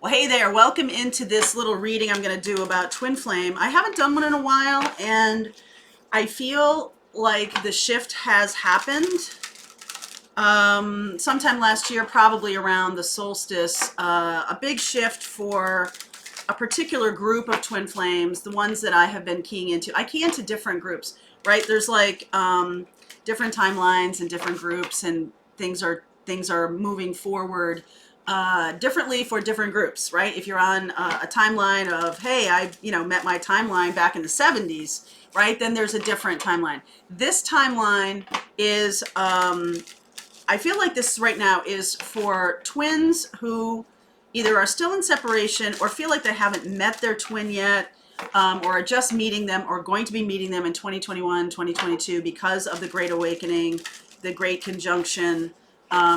Well, hey there, welcome into this little reading I'm going to do about twin flame. I haven't done one in a while, and I feel like the shift has happened sometime last year, probably around the solstice. A big shift for a particular group of twin flames, the ones that I have been keying into. I key into different groups, right? There's like different timelines and different groups, and things are moving forward differently for different groups, right? If you're on a timeline of, hey, I met my timeline back in the 70s, right? Then there's a different timeline. This timeline is, I feel like this right now is for twins who either are still in separation or feel like they haven't met their twin yet, or are just meeting them or going to be meeting them in 2021, 2022 because of the Great Awakening, the Great Conjunction,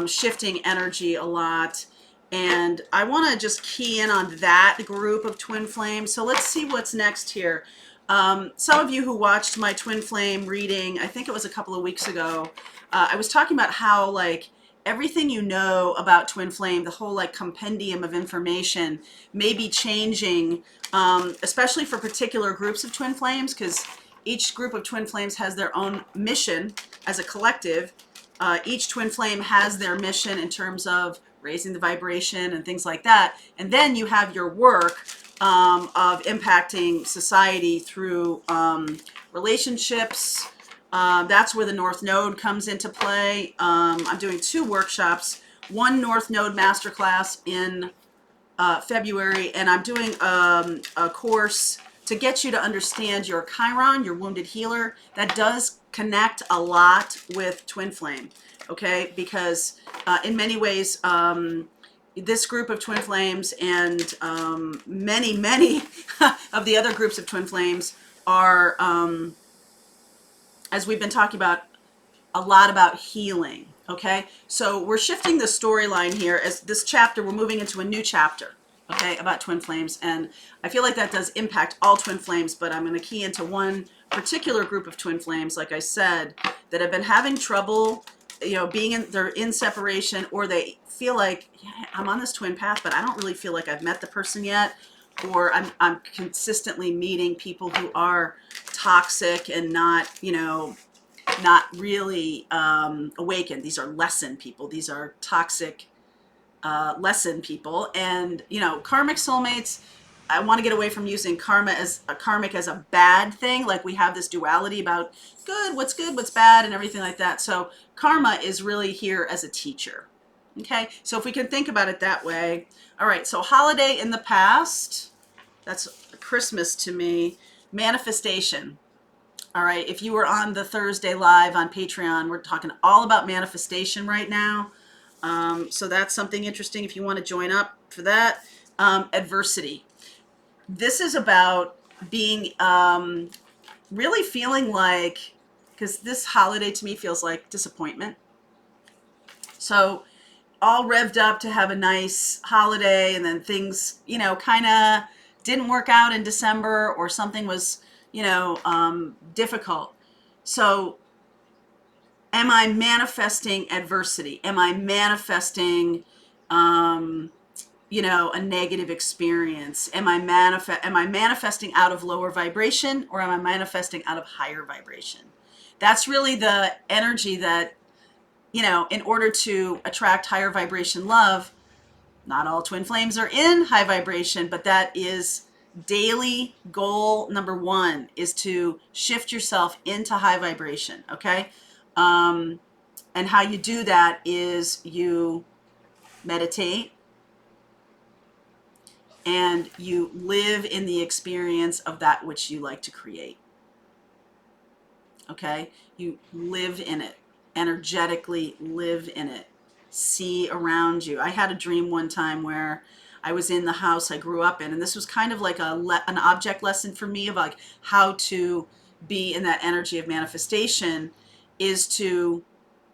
shifting energy a lot. And I want to just key in on that group of twin flames. So let's see what's next here. Some of you who watched my twin flame reading, I think it was a couple of weeks ago, I was talking about how like everything you know about twin flame, the whole like compendium of information may be changing, especially for particular groups of twin flames, because each group of twin flames has their own mission as a collective. Each twin flame has their mission in terms of raising the vibration and things like that. And then you have your work of impacting society through relationships. That's where the North Node comes into play. I'm doing 2 workshops, one North Node masterclass in February, and I'm doing a course to get you to understand your Chiron, your wounded healer. That does connect a lot with twin flame, okay? Because in many ways, this group of twin flames and many of the other groups of twin flames are, as we've been talking about, a lot about healing, okay? So we're shifting the storyline here. As this chapter, we're moving into a new chapter, okay, about twin flames. And I feel like that does impact all twin flames, but I'm going to key into one particular group of twin flames, like I said, that have been having trouble, they're in separation, or they feel like, yeah, I'm on this twin path, but I don't really feel like I've met the person yet, or I'm consistently meeting people who are toxic and not really awakened. These are lesson people. These are toxic lesson people. And, karmic soulmates, I want to get away from using karmic as a bad thing. Like we have this duality about good, what's bad, and everything like that. So karma is really here as a teacher. Okay, so if we can think about it that way. All right, so holiday in the past, that's Christmas to me. Manifestation. All right, if you were on the Thursday live on Patreon, we're talking all about manifestation right now. So that's something interesting if you want to join up for that. Adversity. This is about being really feeling like, because this holiday to me feels like disappointment. So all revved up to have a nice holiday, and then things, kind of didn't work out in December, or something was, difficult. So am I manifesting adversity? Am I manifesting, a negative experience? Am I manifesting out of lower vibration, or am I manifesting out of higher vibration? That's really the energy that, in order to attract higher vibration love, not all twin flames are in high vibration, but that is daily goal number 1, is to shift yourself into high vibration, okay? And how you do that is you meditate and you live in the experience of that which you like to create, okay? You live in it, energetically live in it, see around you. I had a dream one time where I was in the house I grew up in, and this was kind of like an object lesson for me of like how to be in that energy of manifestation, is to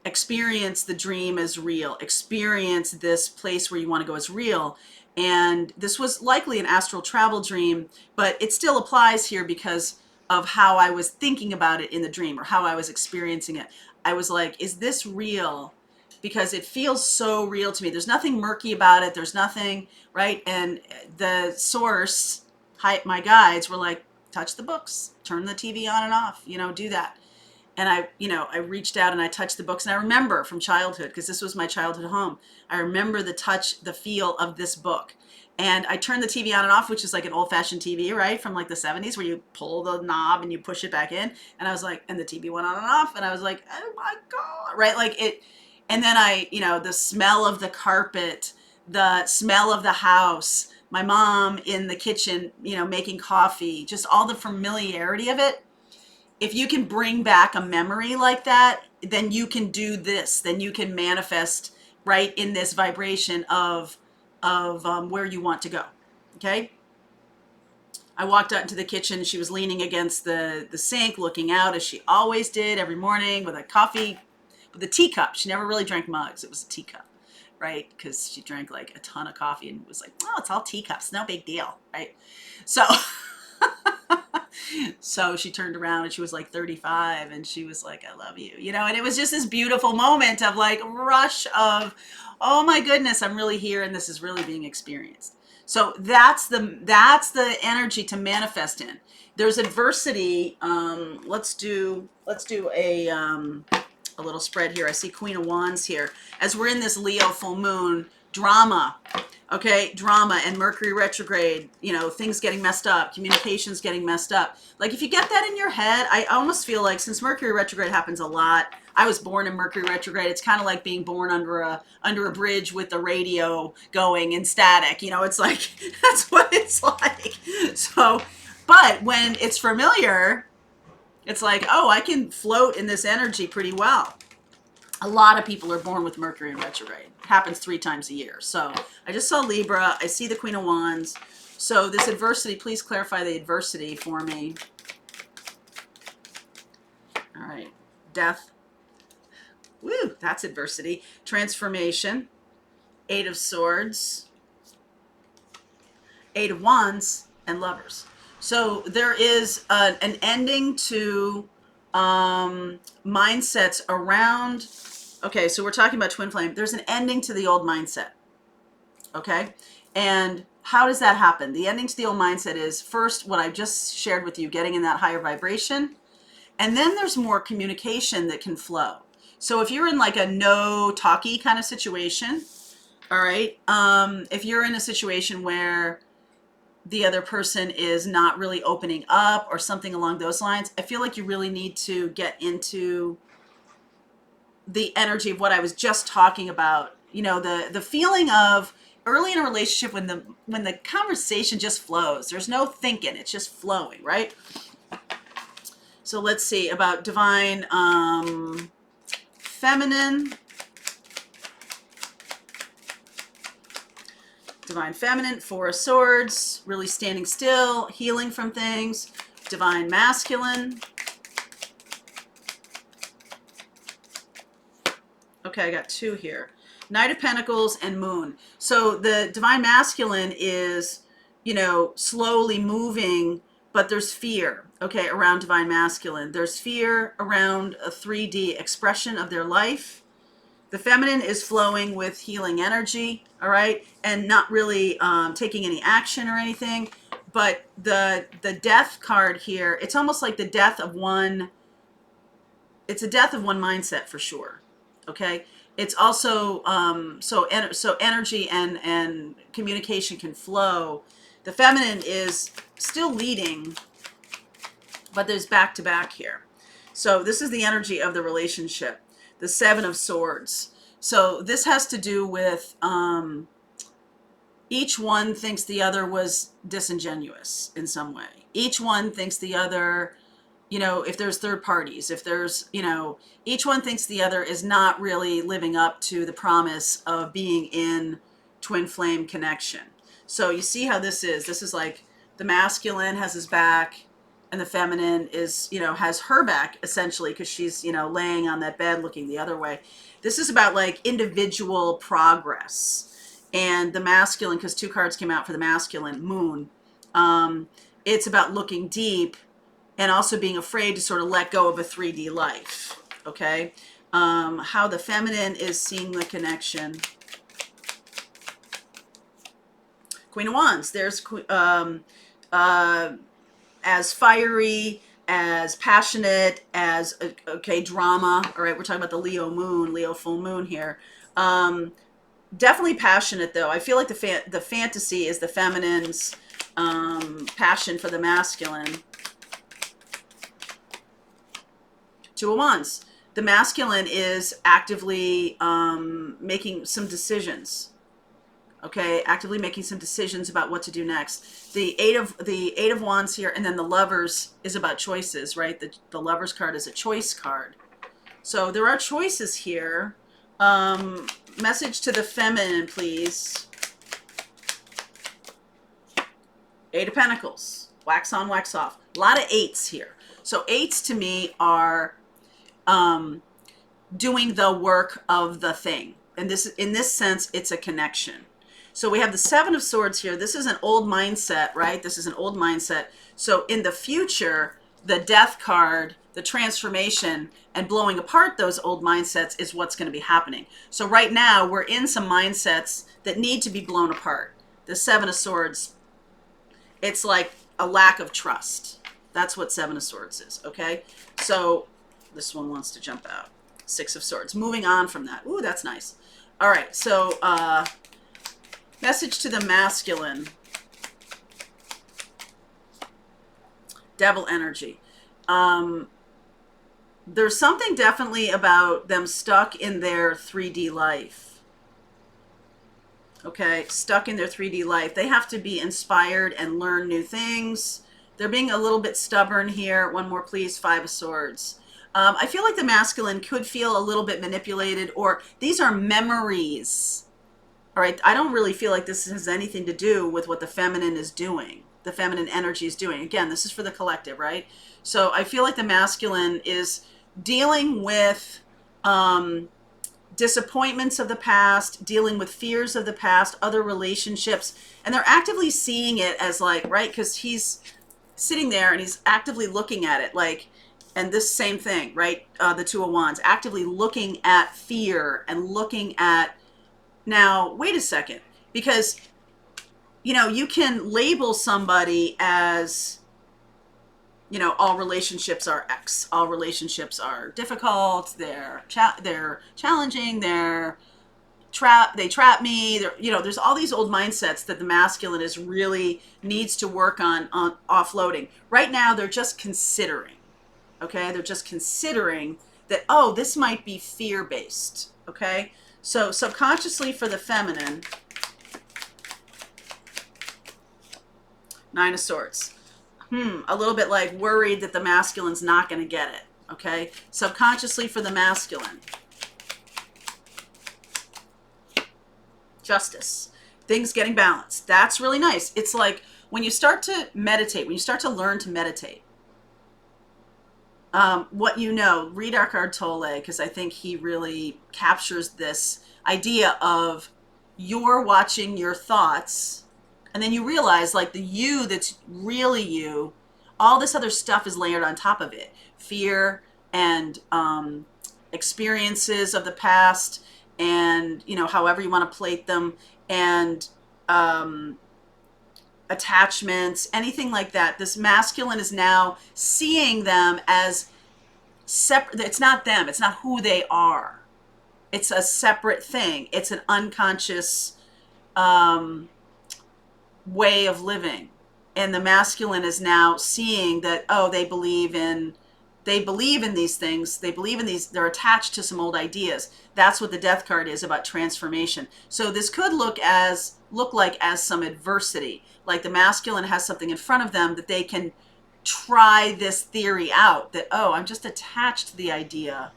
experience the dream as real, experience this place where you want to go as real. And this was likely an astral travel dream, but it still applies here because of how I was thinking about it in the dream, or how I was experiencing it. I was like, is this real? because it feels so real to me. There's nothing murky about it. There's nothing, right? And the source, my guides were like, touch the books, turn the TV on and off, do that. And I reached out and I touched the books, and I remember from childhood, because this was my childhood home, I remember the touch, the feel of this book. And I turned the TV on and off, which is like an old-fashioned TV, right? From like the 70s, where you pull the knob and you push it back in. And I was like, and the TV went on and off, and I was like, oh my God, right? Like it, and then the smell of the carpet, the smell of the house, my mom in the kitchen, making coffee, just all the familiarity of it. If you can bring back a memory like that, then you can do this. Then you can manifest right in this vibration of where you want to go. Okay. I walked out into the kitchen. She was leaning against the sink, looking out, as she always did every morning, with a coffee, with a teacup. She never really drank mugs. It was a teacup, right? Because she drank like a ton of coffee and was like, oh, it's all teacups. No big deal, right? So... So she turned around and she was like 35, and she was like, I love you, and it was just this beautiful moment of like rush of, oh my goodness, I'm really here and this is really being experienced. So that's the energy to manifest in. There's adversity. Let's do a little spread here. I see Queen of Wands here. As we're in this Leo full moon, drama. Okay, drama and Mercury retrograde, things getting messed up, communications getting messed up. Like if you get that in your head, I almost feel like, since Mercury retrograde happens a lot, I was born in Mercury retrograde. It's kind of like being born under a bridge with the radio going in static. It's like, that's what it's like. So, but when it's familiar, it's like, oh, I can float in this energy pretty well. A lot of people are born with Mercury in retrograde. It happens 3 times a year. So I just saw Libra. I see the Queen of Wands. So this adversity, please clarify the adversity for me. All right. Death. Woo, that's adversity. Transformation. 8 of Swords. 8 of Wands and Lovers. So there is an ending to mindsets around. Okay, so we're talking about twin flame. There's an ending to the old mindset. Okay, and how does that happen? The ending to the old mindset is, first, what I just shared with you, getting in that higher vibration, and then there's more communication that can flow. So if you're in like a no talkie kind of situation, all right, if you're in a situation where the other person is not really opening up or something along those lines, I feel like you really need to get into the energy of what I was just talking about. The feeling of early in a relationship, when the conversation just flows. There's no thinking, it's just flowing, right? So let's see about divine feminine. Divine feminine, 4 of Swords, really standing still, healing from things. Divine masculine. Okay, I got 2 here. Knight of Pentacles and Moon. So the divine masculine is, slowly moving, but there's fear, okay, around divine masculine. There's fear around a 3D expression of their life. The feminine is flowing with healing energy, all right, and not really taking any action or anything. But the death card here, it's almost like the death of one. It's a death of one mindset for sure. Okay, it's also so energy and communication can flow. The feminine is still leading, but there's back to back here. So this is the energy of the relationship. The 7 of Swords. So this has to do with each one thinks the other was disingenuous in some way. Each one thinks the other, if there's third parties, if there's, each one thinks the other is not really living up to the promise of being in twin flame connection. So you see how this is. This is like the masculine has his back, and the feminine is, has her back essentially, because she's, laying on that bed looking the other way. This is about like individual progress. And the masculine, because 2 cards came out for the masculine, Moon, it's about looking deep and also being afraid to sort of let go of a 3D life. Okay. how the feminine is seeing the connection. Queen of Wands, there's as fiery, as passionate, as, okay, drama. All right, we're talking about the Leo moon, Leo full moon here. Definitely passionate, though. I feel like the fantasy is the feminine's passion for the masculine. Two of Wands. The masculine is actively making some decisions. Okay, actively making some decisions about what to do next. The eight of Wands here, and then the Lovers is about choices, right? The Lovers card is a choice card. So there are choices here. Message to the feminine, please. Eight of Pentacles. Wax on, wax off. A lot of eights here. So eights to me are doing the work of the thing. And in this sense, it's a connection. So we have the Seven of Swords here. This is an old mindset, right? This is an old mindset. So in the future, the Death card, the transformation, and blowing apart those old mindsets is what's going to be happening. So right now, we're in some mindsets that need to be blown apart. The Seven of Swords, it's like a lack of trust. That's what Seven of Swords is, okay? So this one wants to jump out. Six of Swords. Moving on from that. Ooh, that's nice. All right, so message to the masculine. Devil energy. There's something definitely about them stuck in their 3D life. Okay, stuck in their 3D life. They have to be inspired and learn new things. They're being a little bit stubborn here. One more, please. Five of Swords. I feel like the masculine could feel a little bit manipulated, or these are memories. All right, I don't really feel like this has anything to do with what the feminine is doing, the feminine energy is doing. Again, this is for the collective, right? So I feel like the masculine is dealing with disappointments of the past, dealing with fears of the past, other relationships, and they're actively seeing it as like, right, because he's sitting there and he's actively looking at it like, and this same thing, right? The Two of Wands, actively looking at fear and looking at, now, wait a second, because, you know, you can label somebody as, you know, all relationships are X. All relationships are difficult. They're challenging. They trap me. You know, there's all these old mindsets that the masculine is really needs to work on offloading. Right now, they're just considering. Okay, they're just considering that, oh, this might be fear-based. Okay, so subconsciously for the feminine, Nine of Swords. A little bit like worried that the masculine's not going to get it. Okay, subconsciously for the masculine, Justice. Things getting balanced. That's really nice. It's like when you start to meditate, when you start to learn to meditate, what you know, read Eckhart Tolle, because I think he really captures this idea of you're watching your thoughts, and then you realize like the you that's really you, all this other stuff is layered on top of it. Fear and experiences of the past, and, you know, however you want to plate them, and attachments, anything like that. This masculine is now seeing them as separate. It's not them. It's not who they are. It's a separate thing. It's an unconscious way of living. And the masculine is now seeing that, oh, they believe in these things. They believe in these. They're attached to some old ideas. That's what the Death card is about, transformation. So this could look like as some adversity. Like the masculine has something in front of them that they can try this theory out, that, oh, I'm just attached to the idea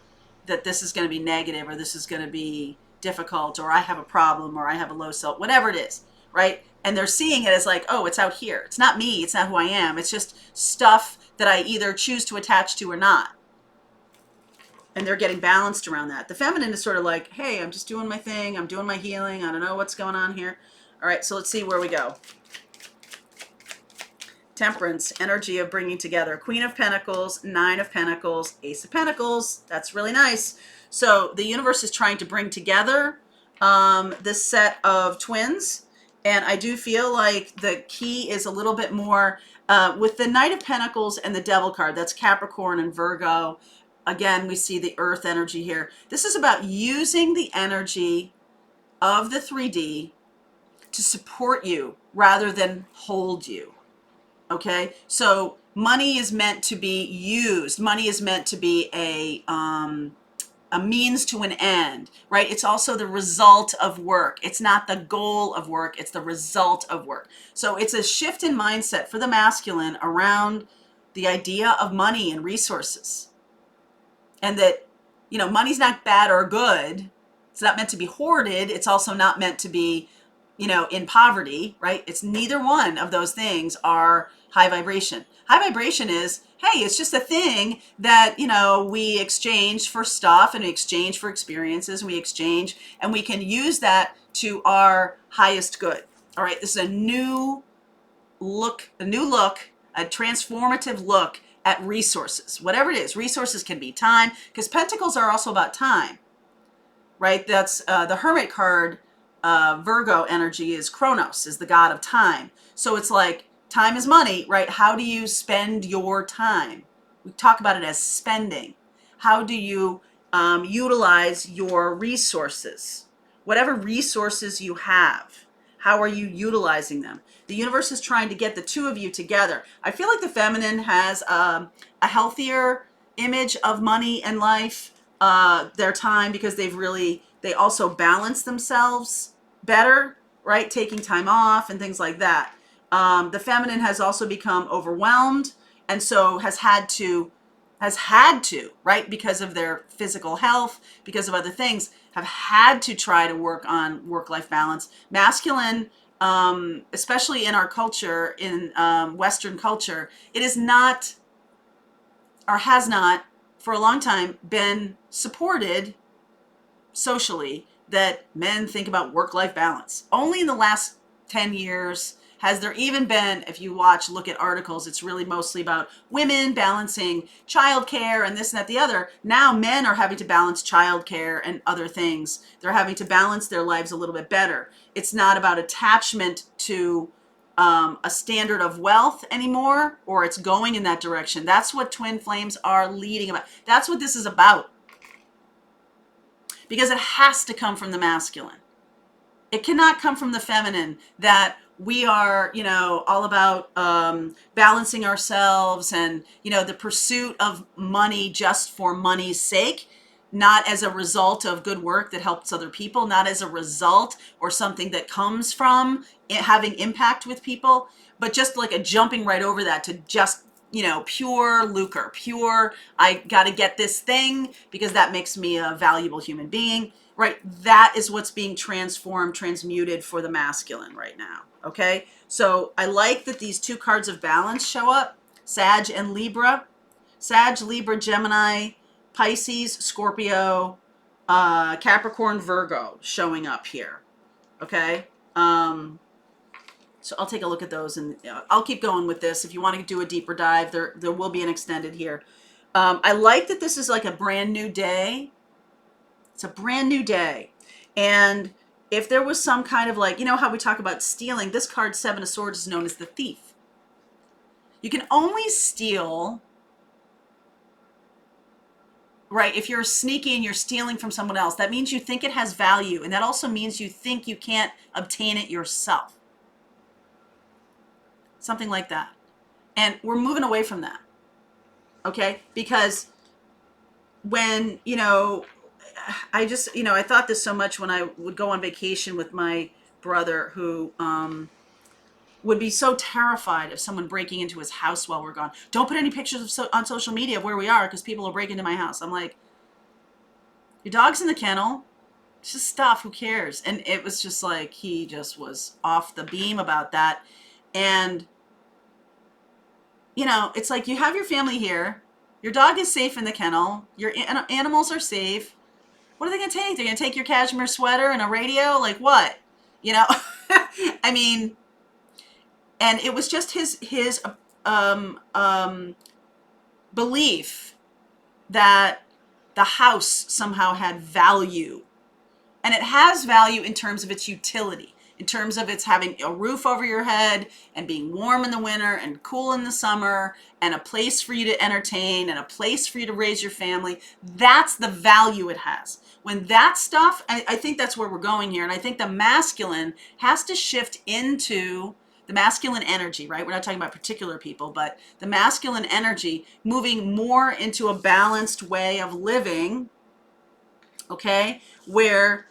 that this is going to be negative, or this is going to be difficult, or I have a problem, or I have a low self, whatever it is, right? And they're seeing it as like, oh, it's out here. It's not me. It's not who I am. It's just stuff that I either choose to attach to or not. And they're getting balanced around that. The feminine is sort of like, hey, I'm just doing my thing. I'm doing my healing. I don't know what's going on here. All right, so let's see where we go. Temperance, energy of bringing together. Queen of Pentacles, Nine of Pentacles, Ace of Pentacles. That's really nice. So the universe is trying to bring together this set of twins. And I do feel like the key is a little bit more with the Knight of Pentacles and the Devil card. That's Capricorn and Virgo. Again, we see the earth energy here. This is about using the energy of the 3D to support you rather than hold you. Okay, so money is meant to be used. Money is meant to be a means to an end, right? It's also the result of work. It's not the goal of work. It's the result of work. So it's a shift in mindset for the masculine around the idea of money and resources. And that, you know, money's not bad or good. It's not meant to be hoarded. It's also not meant to be, you know, in poverty, right? It's neither one of those things are high vibration. High vibration is, hey, it's just a thing that, you know, we exchange for stuff and we exchange for experiences and we exchange and we can use that to our highest good. All right, this is a new look, a transformative look at resources. Whatever it is, resources can be time, because pentacles are also about time, right? That's the Hermit card. Virgo energy is Kronos, is the god of time. So it's like time is money, right? How do you spend your time? We talk about it as spending. How do you utilize your resources? Whatever resources you have, how are you utilizing them? The universe is trying to get the two of you together. I feel like the feminine has a healthier image of money and life, their time, because they also balance themselves better, right? Taking time off and things like that. The feminine has also become overwhelmed, and so has had to, right? Because of their physical health, because of other things, have had to try to work on work-life balance. Masculine, especially in our culture, in Western culture, it is not, or has not, for a long time, been supported socially that men think about work-life balance. Only in the last 10 years has there even been, if you look at articles, it's really mostly about women balancing childcare and this and that, the other. Now men are having to balance childcare and other things. They're having to balance their lives a little bit better. It's not about attachment to a standard of wealth anymore, or it's going in that direction. That's what twin flames are leading about. That's what this is about. Because it has to come from the masculine. It cannot come from the feminine, that we are, you know, all about balancing ourselves and, you know, the pursuit of money just for money's sake, not as a result of good work that helps other people, not as a result or something that comes from it having impact with people, but just like a jumping right over that to just, you know, pure lucre, pure, I got to get this thing because that makes me a valuable human being, right? That is what's being transformed, transmuted for the masculine right now, okay? So I like that these two cards of balance show up, Sag and Libra. Sag, Libra, Gemini, Pisces, Scorpio, Capricorn, Virgo showing up here, okay? So I'll take a look at those, and I'll keep going with this. If you want to do a deeper dive, there will be an extended here. I like that this is like a brand new day. It's a brand new day. And if there was some kind of like, you know how we talk about stealing, this card, Seven of Swords, is known as the thief. You can only steal, right, if you're sneaky and you're stealing from someone else. That means you think it has value, and that also means you think you can't obtain it yourself. Something like that. And we're moving away from that, okay? Because when, you know, I just, you know, I thought this so much when I would go on vacation with my brother, who would be so terrified of someone breaking into his house while we're gone. Don't put any pictures on social media of where we are because people will break into my house. I'm like, your dog's in the kennel. It's just stuff. Who cares? And it was just like, he just was off the beam about that. And you know, it's like you have your family here. Your dog is safe in the kennel. Your animals are safe. What are they going to take? They're going to take your cashmere sweater and a radio? Like what? You know? I mean, and it was just his belief that the house somehow had value. And it has value in terms of its utility, in terms of its having a roof over your head and being warm in the winter and cool in the summer and a place for you to entertain and a place for you to raise your family. That's the value it has. When that stuff, I think that's where we're going here. And I think the masculine has to shift into the masculine energy, right? We're not talking about particular people, but the masculine energy moving more into a balanced way of living, okay? Where,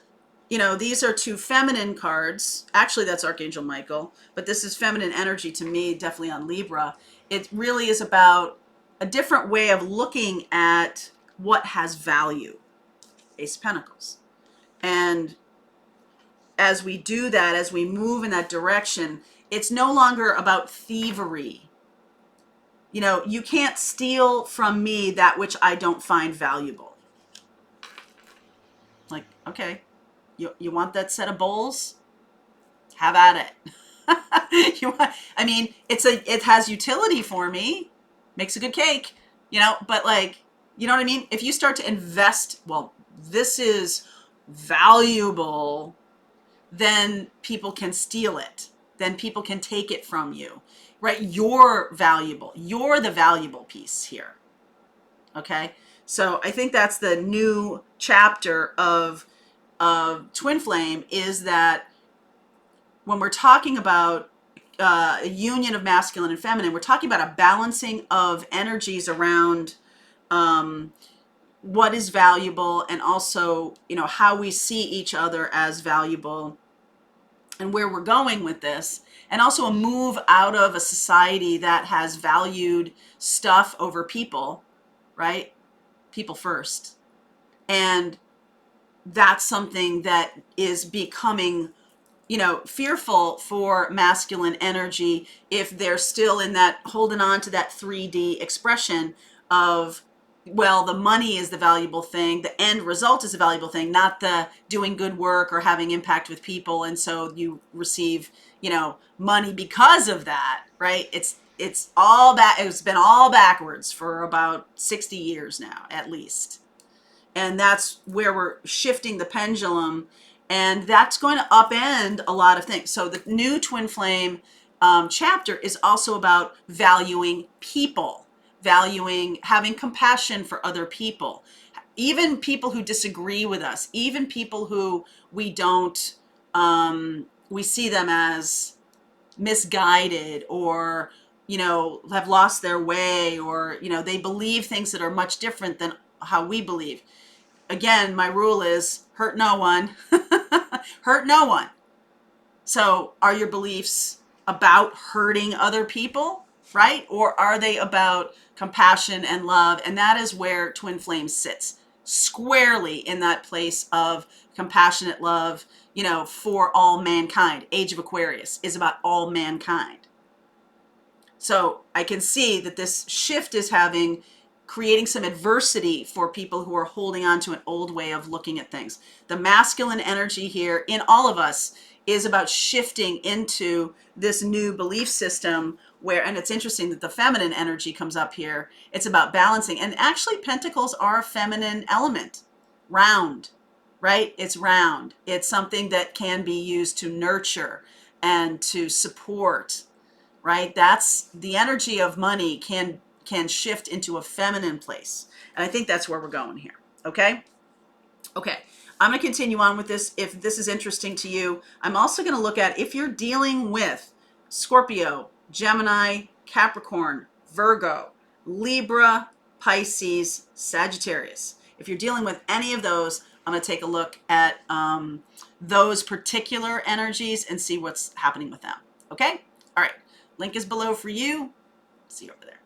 you know, these are two feminine cards. Actually, that's Archangel Michael, but this is feminine energy to me, definitely on Libra. It really is about a different way of looking at what has value. Ace of Pentacles. And as we do that, as we move in that direction, it's no longer about thievery. You know, you can't steal from me that which I don't find valuable. Like, okay, you want that set of bowls? Have at it. I mean, it has utility for me, makes a good cake, you know, but like, you know what I mean? If you start to invest, well, this is valuable, then people can steal it. Then people can take it from you, right? You're valuable. You're the valuable piece here. Okay. So I think that's the new chapter of Twin Flame, is that when we're talking about a union of masculine and feminine, we're talking about a balancing of energies around what is valuable, and also, you know, how we see each other as valuable and where we're going with this. And also a move out of a society that has valued stuff over people, right? People first. And that's something that is becoming, you know, fearful for masculine energy if they're still in that, holding on to that 3D expression of, well, the money is the valuable thing, the end result is the valuable thing, not the doing good work or having impact with people, and so you receive, you know, money because of that, right? It's all back. It's been all backwards for about 60 years now, at least. And that's where we're shifting the pendulum, and that's going to upend a lot of things. So the new Twin Flame chapter is also about valuing people, valuing, having compassion for other people, even people who disagree with us, even people who we don't, we see them as misguided, or, you know, have lost their way, or, you know, they believe things that are much different than how we believe. Again, my rule is hurt no one. Hurt no one. So are your beliefs about hurting other people, right? Or are they about compassion and love? And that is where Twin Flame sits, squarely in that place of compassionate love, you know, for all mankind. Age of Aquarius is about all mankind. So I can see that this shift is creating some adversity for people who are holding on to an old way of looking at things. The masculine energy here in all of us is about shifting into this new belief system where, and it's interesting that the feminine energy comes up here. It's about balancing. And actually, pentacles are a feminine element. Round, right? It's round. It's something that can be used to nurture and to support, right? That's the energy of money can shift into a feminine place. And I think that's where we're going here. Okay. Okay. I'm going to continue on with this. If this is interesting to you, I'm also going to look at if you're dealing with Scorpio, Gemini, Capricorn, Virgo, Libra, Pisces, Sagittarius. If you're dealing with any of those, I'm going to take a look at those particular energies and see what's happening with them. Okay. All right. Link is below for you. See you over there.